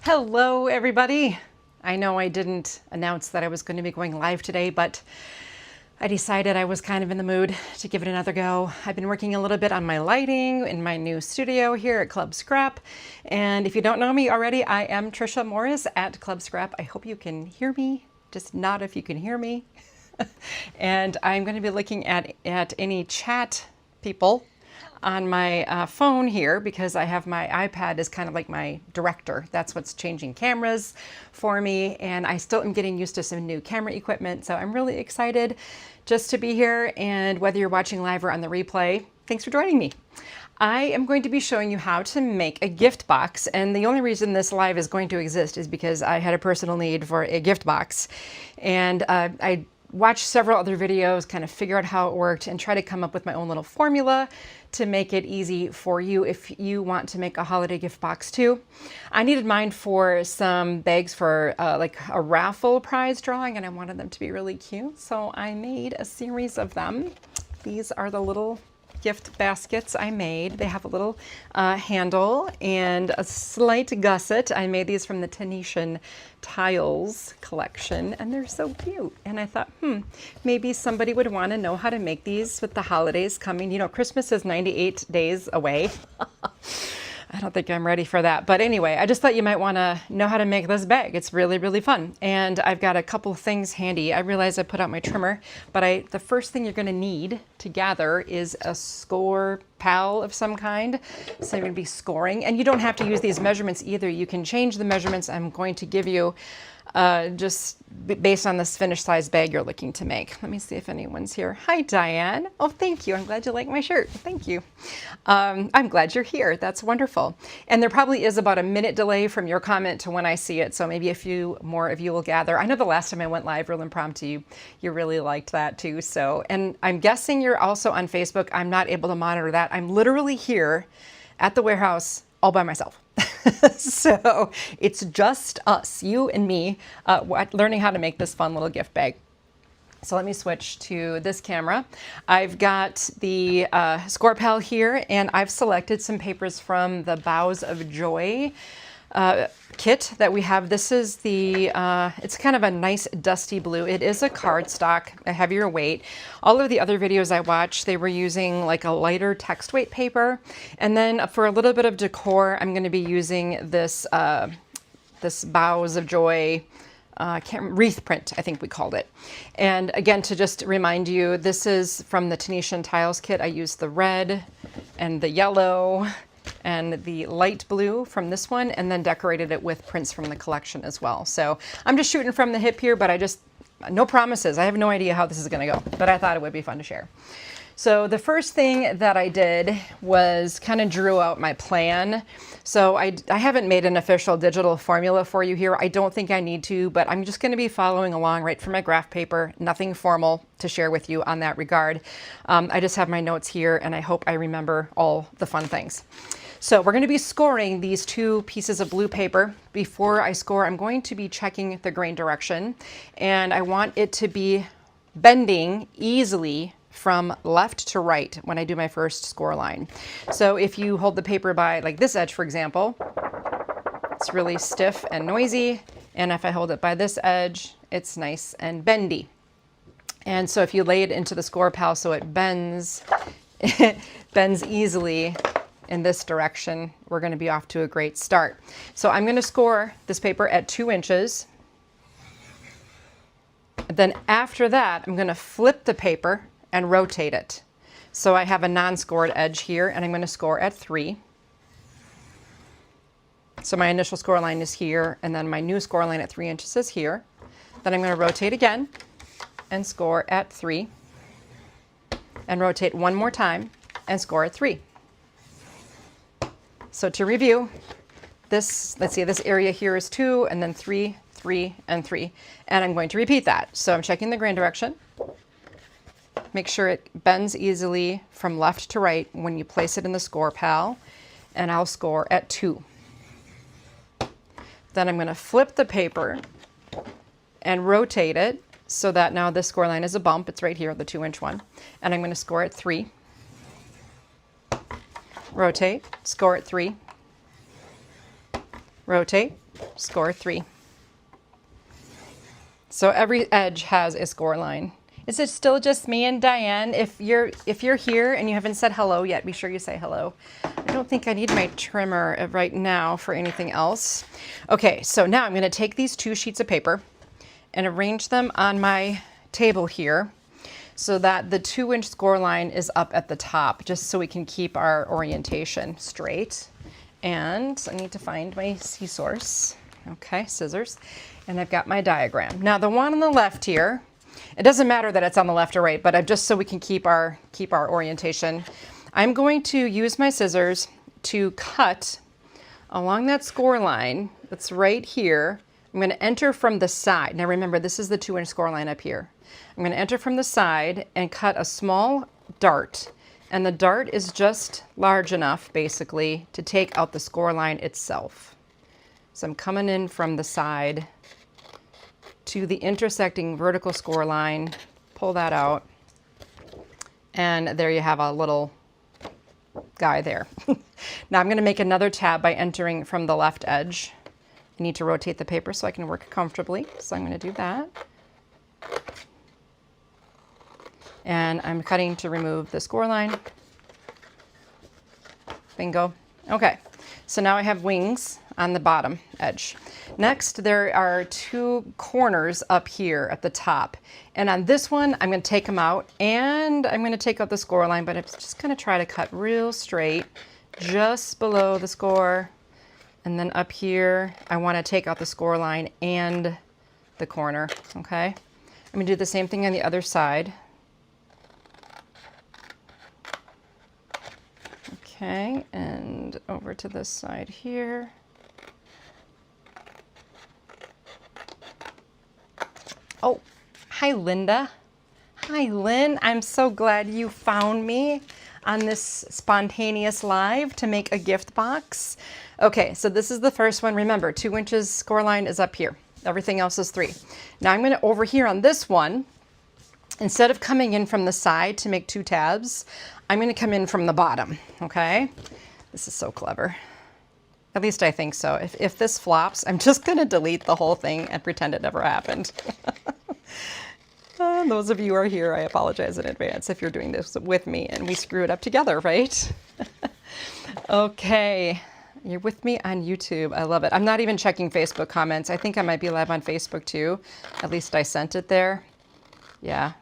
Hello, everybody. I know I didn't announce that I was going to be going live today, but I decided I was kind of in the mood to give it another go. I've been working a little bit on my lighting in my new studio here at Club Scrap. And if you don't know me already, I am Trisha Morris at Club Scrap. I hope you can hear me. Just nod if you can hear me. And I'm going to be looking at any chat people on my phone here because I have my iPad as kind of like my director. That's what's changing cameras for me, and I still am getting used to some new camera equipment, so I'm really excited just to be here. And whether you're watching live or on the replay, thanks for joining me. I am going to be showing you how to make a gift box, and the only reason this live is going to exist is because I had a personal need for a gift box, and I watched several other videos, kind of figure out how it worked, and try to come up with my own little formula to make it easy for you if you want to make a holiday gift box too. I needed mine for some bags for like a raffle prize drawing, and I wanted them to be really cute, so I made a series of them. These are the little gift baskets I made. They have a little handle and a slight gusset. I made these from the Tenetian Tiles collection, and they're so cute. And I thought, maybe somebody would want to know how to make these with the holidays coming. You know, Christmas is 98 days away. I don't think I'm ready for that. But anyway, I just thought you might want to know how to make this bag. It's really, really fun. And I've got a couple things handy. I realized I put out my trimmer, but the first thing you're going to need to gather is a ScorPal of some kind. So you're going to be scoring. And you don't have to use these measurements either. You can change the measurements I'm going to give you just based on this finished size bag you're looking to make. Let me see if anyone's here. Hi, Diane. Oh, thank you. I'm glad you like my shirt. Thank you. I'm glad you're here. That's wonderful. And there probably is about a minute delay from your comment to when I see it, so maybe a few more of you will gather. I know the last time I went live real impromptu, you really liked that too. So, and I'm guessing you're also on Facebook. I'm not able to monitor that. I'm literally here at the warehouse all by myself. So it's just us, you and me, learning how to make this fun little gift bag. So let me switch to this camera. I've got the ScorPal here, and I've selected some papers from the Boughs of Joy kit that we have. This is the, it's kind of a nice dusty blue. It is a cardstock, a heavier weight. All of the other videos I watched, they were using like a lighter text weight paper. And then for a little bit of decor, I'm going to be using this, this Boughs of Joy Wreath print, I think we called it. And again, to just remind you, this is from the Tenetian Tiles kit. I used the red and the yellow and the light blue from this one, and then decorated it with prints from the collection as well. So I'm just shooting from the hip here, but no promises. I have no idea how this is gonna go, but I thought it would be fun to share. So the first thing that I did was kind of drew out my plan. So I haven't made an official digital formula for you here. I don't think I need to, but I'm just gonna be following along right from my graph paper, nothing formal to share with you on that regard. I just have my notes here, and I hope I remember all the fun things. So we're going to be scoring these two pieces of blue paper. Before I score, I'm going to be checking the grain direction, and I want it to be bending easily from left to right when I do my first score line. So if you hold the paper by like this edge, for example, it's really stiff and noisy. And if I hold it by this edge, it's nice and bendy. And so if you lay it into the ScorPal so it bends easily in this direction, we're going to be off to a great start. So I'm going to score this paper at 2 inches. Then after that, I'm going to flip the paper and rotate it. So I have a non-scored edge here, and I'm going to score at 3. So my initial score line is here, and then my new score line at 3 inches is here. Then I'm going to rotate again and score at 3, and rotate one more time and score at 3. So to review, let's see, this area here is 2, and then 3, 3, and 3. And I'm going to repeat that. So I'm checking the grain direction. Make sure it bends easily from left to right when you place it in the ScorPal, and I'll score at 2. Then I'm going to flip the paper and rotate it so that now this score line is a bump. It's right here, the 2-inch one. And I'm going to score at 3. Rotate, score at 3. Rotate, score 3. So every edge has a score line. Is it still just me and Diane? If you're here and you haven't said hello yet, be sure you say hello. I don't think I need my trimmer right now for anything else. Okay, so now I'm going to take these 2 sheets of paper and arrange them on my table here so that the 2-inch score line is up at the top, just so we can keep our orientation straight. And I need to find my C-source. Okay, scissors. And I've got my diagram. Now the one on the left here, it doesn't matter that it's on the left or right, but just so we can keep our orientation, I'm going to use my scissors to cut along that score line that's right here. I'm going to enter from the side. Now remember, this is the 2-inch score line up here. I'm going to enter from the side and cut a small dart. And the dart is just large enough, basically, to take out the score line itself. So I'm coming in from the side to the intersecting vertical score line, pull that out, and there you have a little guy there. Now I'm going to make another tab by entering from the left edge. I need to rotate the paper so I can work comfortably, so I'm going to do that. And I'm cutting to remove the score line. Bingo. Okay, so now I have wings on the bottom edge. Next, there are 2 corners up here at the top. And on this one, I'm going to take them out and I'm going to take out the score line, but I'm just going to try to cut real straight just below the score. And then up here, I want to take out the score line and the corner, okay? I'm going to do the same thing on the other side. Okay, and over to this side here. Oh, hi Linda. Hi Lynn, I'm so glad you found me on this spontaneous live to make a gift box. Okay, so this is the first one. Remember, 2 inches score line is up here. Everything else is 3. Now I'm gonna, over here on this one, instead of coming in from the side to make 2 tabs, I'm going to come in from the bottom, okay? This is so clever. At least I think so. If this flops, I'm just going to delete the whole thing and pretend it never happened. Those of you who are here, I apologize in advance if you're doing this with me and we screw it up together, right? Okay, you're with me on YouTube. I love it. I'm not even checking Facebook comments. I think I might be live on Facebook too. At least I sent it there. Yeah.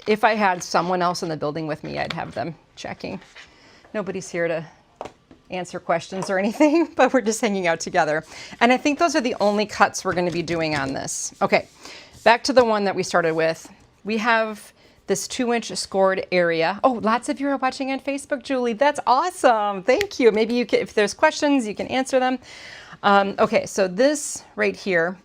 If I had someone else in the building with me, I'd have them checking. Nobody's here to answer questions or anything, but we're just hanging out together. And I think those are the only cuts we're going to be doing on this. Okay, back to the one that we started with. We have this 2-inch scored area. Oh, lots of you are watching on Facebook, Julie. That's awesome. Thank you. Maybe you can, if there's questions, you can answer them. Okay, so this right here,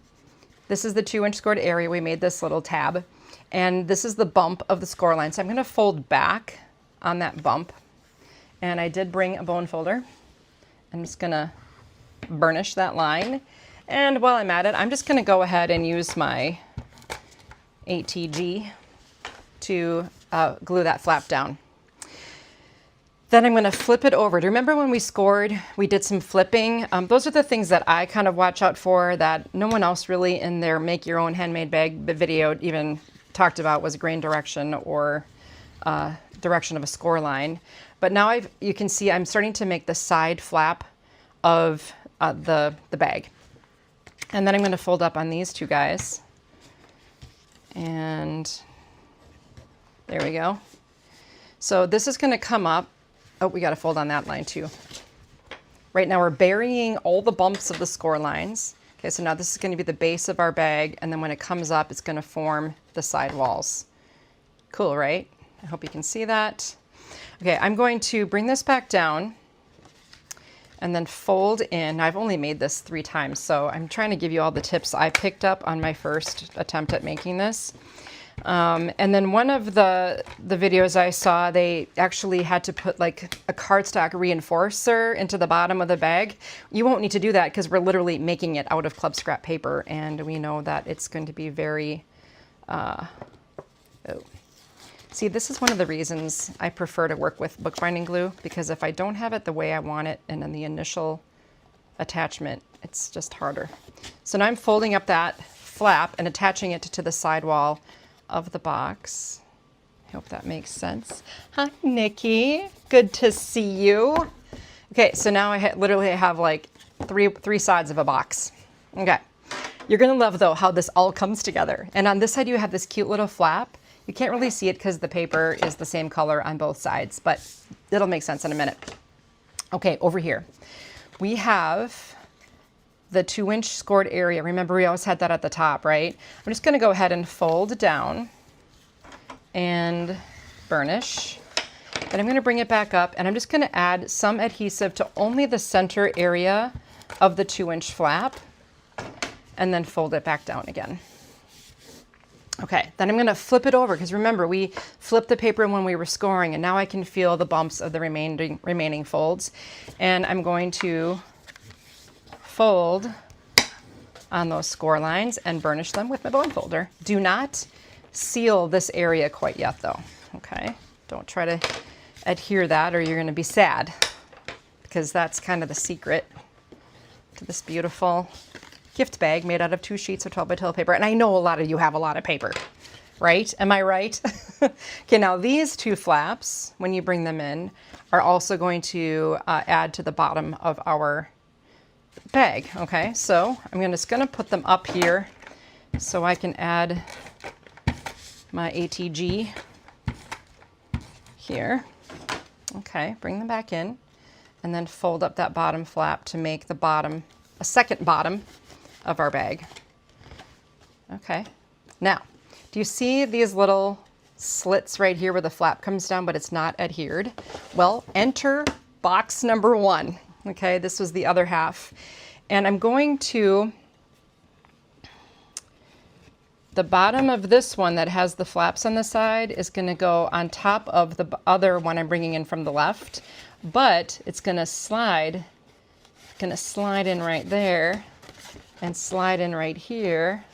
this is the 2-inch scored area. We made this little tab. And this is the bump of the score line. So I'm going to fold back on that bump. And I did bring a bone folder. I'm just going to burnish that line. And while I'm at it, I'm just going to go ahead and use my ATG to glue that flap down. Then I'm going to flip it over. Do you remember when we scored, we did some flipping? Those are the things that I kind of watch out for that no one else really in their make your own handmade bag video even talked about, was grain direction or direction of a score line. But now you can see I'm starting to make the side flap of the bag. And then I'm going to fold up on these 2 guys. And there we go. So this is going to come up. Oh, we got to fold on that line too. Right now we're burying all the bumps of the score lines. Okay, so now this is going to be the base of our bag, and then when it comes up, it's going to form the side walls. Cool, right? I hope you can see that. Okay, I'm going to bring this back down and then fold in. I've only made this 3 times, so I'm trying to give you all the tips I picked up on my first attempt at making this. And then one of the videos I saw, they actually had to put like a cardstock reinforcer into the bottom of the bag. You won't need to do that because we're literally making it out of club scrap paper, and we know that it's going to be very, See, this is one of the reasons I prefer to work with bookbinding glue, because if I don't have it the way I want it and in the initial attachment, it's just harder. So now I'm folding up that flap and attaching it to the sidewall of the box. I hope that makes sense. Hi, Nikki. Good to see you. Okay, so now I literally have like three sides of a box. Okay. You're gonna love though how this all comes together. And on this side you have this cute little flap. You can't really see it because the paper is the same color on both sides, but it'll make sense in a minute. Okay, over here we have the 2-inch scored area. Remember we always had that at the top, right? I'm just gonna go ahead and fold down and burnish. Then I'm gonna bring it back up and I'm just gonna add some adhesive to only the center area of the 2-inch flap and then fold it back down again. Okay, then I'm gonna flip it over because remember we flipped the paper when we were scoring and now I can feel the bumps of the remaining folds. And I'm going to fold on those score lines and burnish them with my bone folder. Do not seal this area quite yet though, okay? Don't try to adhere that or you're gonna be sad because that's kind of the secret to this beautiful gift bag made out of 2 sheets of 12 by 12 paper. And I know a lot of you have a lot of paper, right? Am I right? Okay, now these 2 flaps, when you bring them in, are also going to add to the bottom of our bag, okay? So I'm just gonna put them up here so I can add my ATG here. Okay, bring them back in and then fold up that bottom flap to make the bottom, a second bottom of our bag. Okay, now, do you see these little slits right here where the flap comes down but it's not adhered? Well, enter box number 1. Okay, this was the other half. And I'm going to, the bottom of this one that has the flaps on the side is gonna go on top of the other one I'm bringing in from the left, but it's gonna slide in right there and slide in right here.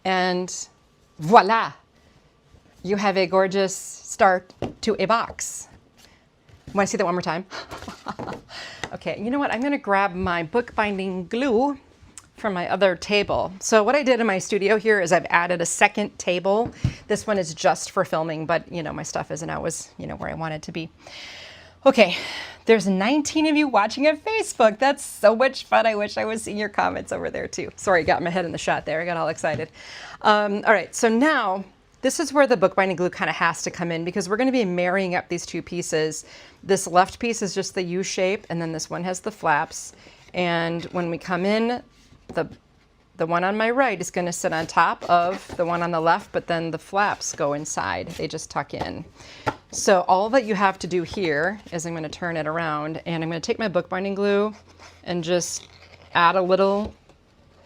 And voila, you have a gorgeous start to a box. Want to see that one more time? Okay, you know what? I'm gonna grab my bookbinding glue from my other table. So what I did in my studio here is I've added a second table. This one is just for filming, but you know, my stuff isn't always, you know, where I want it to be. Okay, there's 19 of you watching on Facebook. That's so much fun. I wish I was seeing your comments over there too. Sorry, got my head in the shot there. I got all excited. All right, so now this is where the bookbinding glue kind of has to come in because we're gonna be marrying up these 2 pieces. This left piece is just the U shape and then this one has the flaps. And when we come in, the one on my right is gonna sit on top of the one on the left, but then the flaps go inside. They just tuck in. So all that you have to do here is I'm gonna turn it around and I'm gonna take my bookbinding glue and just add a little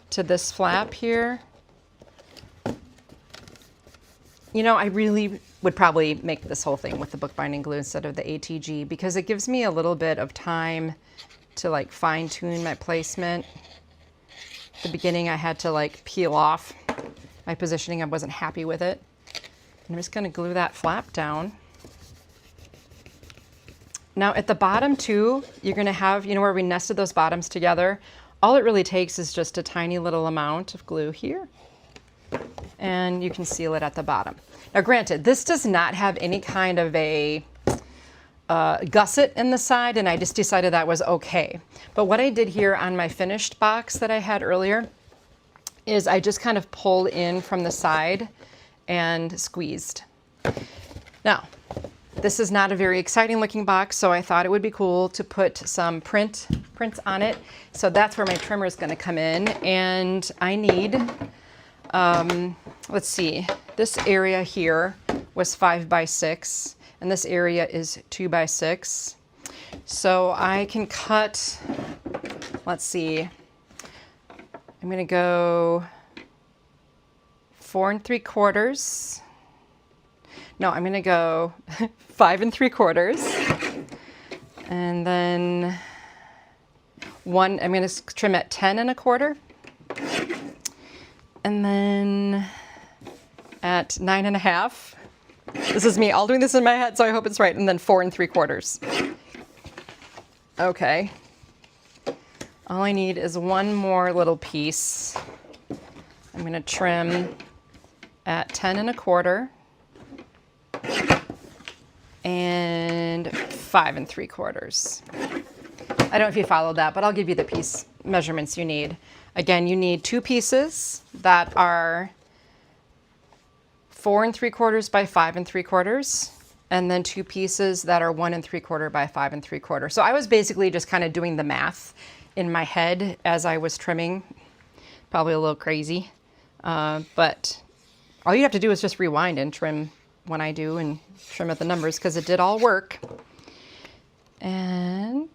to this flap here. You know, I really would probably make this whole thing with the bookbinding glue instead of the ATG because it gives me a little bit of time to like fine tune my placement. At the beginning I had to like peel off my positioning. I wasn't happy with it. I'm just gonna glue that flap down. Now at the bottom too, you're gonna have, you know where we nested those bottoms together? All it really takes is just a tiny little amount of glue here and you can seal it at the bottom. Now granted, this does not have any kind of a gusset in the side and I just decided that was okay. But what I did here on my finished box that I had earlier is I just kind of pulled in from the side and squeezed. Now, this is not a very exciting looking box, so I thought it would be cool to put some prints on it. So that's where my trimmer is gonna come in and I need, let's see, this area here was 5 by 6. And this area is 2 by 6. So I can cut, let's see, I'm gonna go 4 3/4. No, I'm gonna go 5 3/4. And then I'm gonna trim at 10 1/4. And then at 9 1/2. This is me all doing this in my head, so I hope it's right. And then 4 3/4. Okay. All I need is one more little piece. I'm going to trim at 10 1/4 and 5 3/4. I don't know if you followed that, but I'll give you the piece measurements you need. Again, you need 2 pieces that are 4 3/4 by 5 3/4, and then 2 pieces that are 1 3/4 by 5 3/4. So I was basically just kind of doing the math in my head as I was trimming. Probably a little crazy, but all you have to do is just rewind and trim when I do and trim at the numbers, because it did all work. And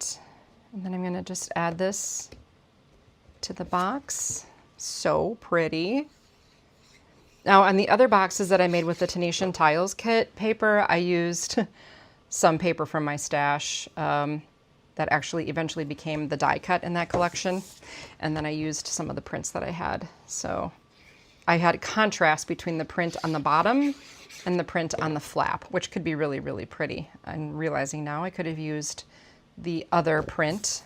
then I'm going to just add this to the box. So pretty. Now on the other boxes that I made with the Tenation Tiles kit paper, I used some paper from my stash that actually eventually became the die cut in that collection. And then I used some of the prints that I had. So I had contrast between the print on the bottom and the print on the flap, which could be really, really pretty. I'm realizing now I could have used the other print,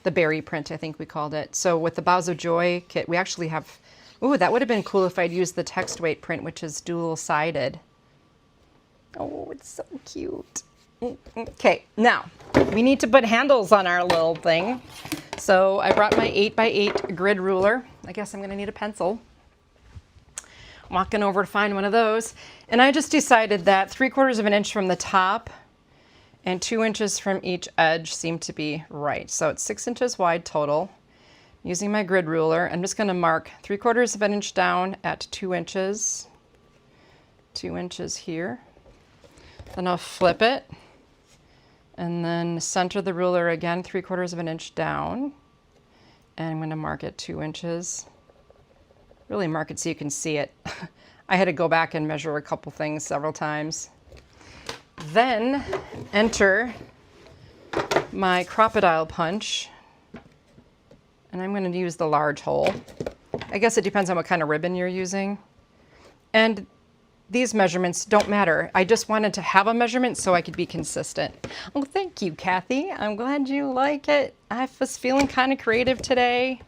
the berry print, I think we called it. So with the Boughs of Joy kit, we actually have, ooh, that would have been cool if I'd used the text weight print, which is dual-sided. Oh, it's so cute. Okay, now we need to put handles on our little thing. So I brought my 8x8 grid ruler. I guess I'm gonna need a pencil. Walking over to find one of those. And I just decided that 3/4 of an inch from the top and 2 inches from each edge seemed to be right. So it's 6 inches wide total. Using my grid ruler, I'm just gonna mark 3/4 of an inch down at 2 inches. 2 inches here. Then I'll flip it and then center the ruler again 3/4 of an inch down. And I'm gonna mark it 2 inches. Really mark it so you can see it. I had to go back and measure a couple things several times. Then enter my crocodile punch, and I'm going to use the large hole. I guess it depends on what kind of ribbon you're using. And these measurements don't matter. I just wanted to have a measurement so I could be consistent. Oh, thank you, Kathy. I'm glad you like it. I was feeling kind of creative today.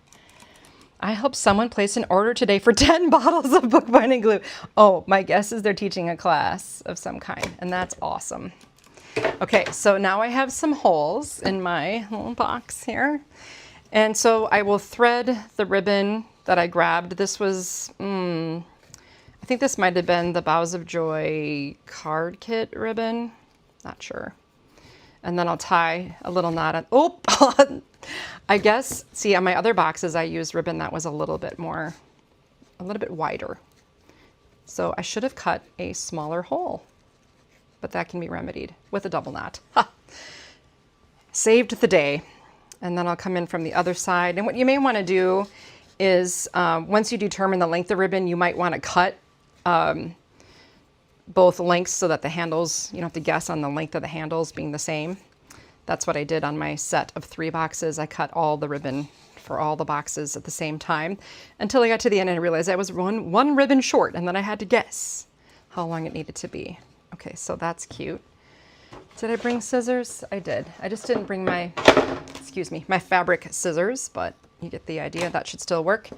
I hope someone placed an order today for 10 bottles of Bookbinding Glue. Oh, my guess is they're teaching a class of some kind, and that's awesome. Okay, so now I have some holes in my little box here. And so I will thread the ribbon that I grabbed. This was, I think this might have been the Boughs of Joy card kit ribbon. Not sure. And then I'll tie a little knot on, oh, I guess, see on my other boxes I used ribbon that was a little bit wider. So I should have cut a smaller hole, but that can be remedied with a double knot. Ha! Saved the day. And then I'll come in from the other side. And what you may want to do is once you determine the length of ribbon, you might want to cut both lengths so that the handles, you don't have to guess on the length of the handles being the same. That's what I did on my set of 3 boxes. I cut all the ribbon for all the boxes at the same time until I got to the end and I realized I was one ribbon short, and then I had to guess how long it needed to be. Okay, so that's cute. Did I bring scissors? I did. I just didn't bring my, excuse me, my fabric scissors, but you get the idea. That should still work.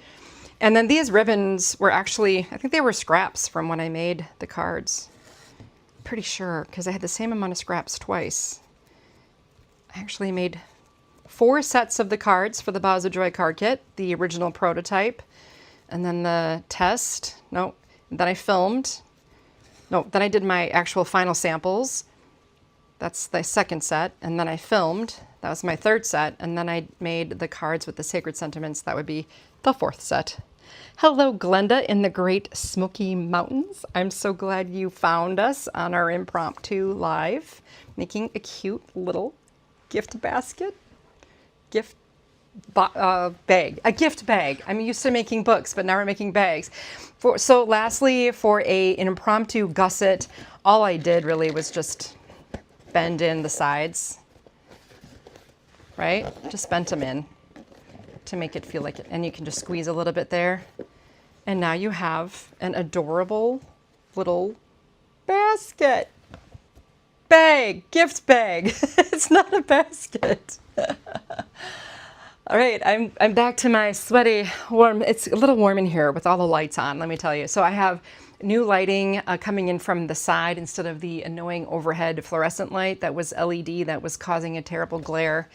And then these ribbons were actually, I think they were scraps from when I made the cards. Pretty sure, because I had the same amount of scraps twice. I actually made 4 sets of the cards for the Boughs of Joy card kit, the original prototype, and then the test. No, then I filmed. No, then I did my actual final samples. That's the second set, and then I filmed. That was my 3rd set, and then I made the cards with the sacred sentiments. That would be the 4th set. Hello, Glenda in the Great Smoky Mountains. I'm so glad you found us on our impromptu live, making a cute little gift basket, bag, a gift bag. I'm used to making books, but now we're making bags. So lastly, for an impromptu gusset, all I did really was just bend in the sides, right? Just bent them in to make it feel like it. And you can just squeeze a little bit there. And now you have an adorable little basket. Bag, gift bag. It's not a basket. All right, I'm back to my sweaty, warm. It's a little warm in here with all the lights on, let me tell you. So I have new lighting coming in from the side instead of the annoying overhead fluorescent light that was LED that was causing a terrible glare.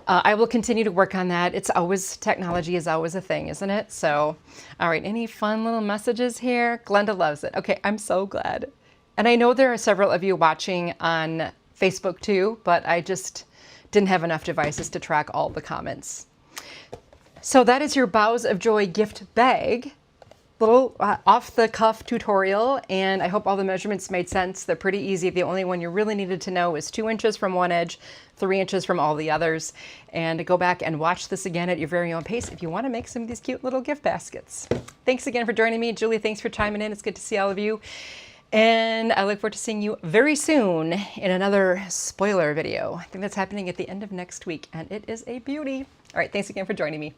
I will continue to work on that. It's always, technology is always a thing, isn't it? So, all right, any fun little messages here? Glenda loves it. Okay, I'm so glad. And I know there are several of you watching on Facebook too, but I just didn't have enough devices to track all the comments. So that is your Boughs of Joy gift bag. Little off-the-cuff tutorial, and I hope all the measurements made sense. They're pretty easy. The only one you really needed to know is 2 inches from one edge, 3 inches from all the others. And go back and watch this again at your very own pace if you want to make some of these cute little gift baskets. Thanks again for joining me. Julie, thanks for chiming in. It's good to see all of you. And I look forward to seeing you very soon in another spoiler video. I think that's happening at the end of next week, and it is a beauty. All right, thanks again for joining me.